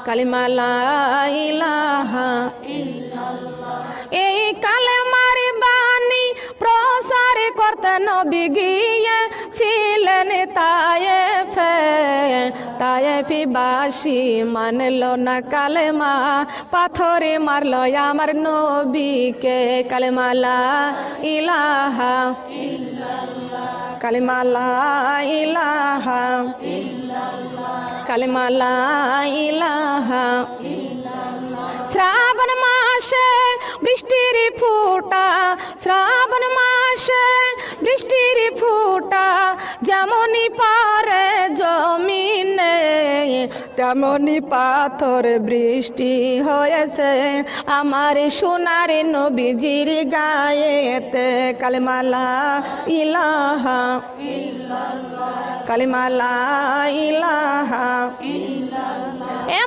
কালিমা লা ইলাহা। এই কালেমার বাণী প্রসার করতে নবী গিয়েছিলেন তায়েফে। তায়েফিবাসী মানল না কালেমা, পাথরে মারল আমার নবীকে। কালেমা লা ইলাহা, কালেমা লা ইলাহা, কালেমা লা ইলাহা। শ্রাবণ মাসে বৃষ্টির ফুটা, শ্রাবণ মাসে বৃষ্টির ফুটা, যেমনই পারে জমিনে তেমনই পাথর বৃষ্টি হয়েছে আমার সোনার নবীজির গায়েতে। কালেমা লা ইলাহা, কালেমা লা ইলাহা।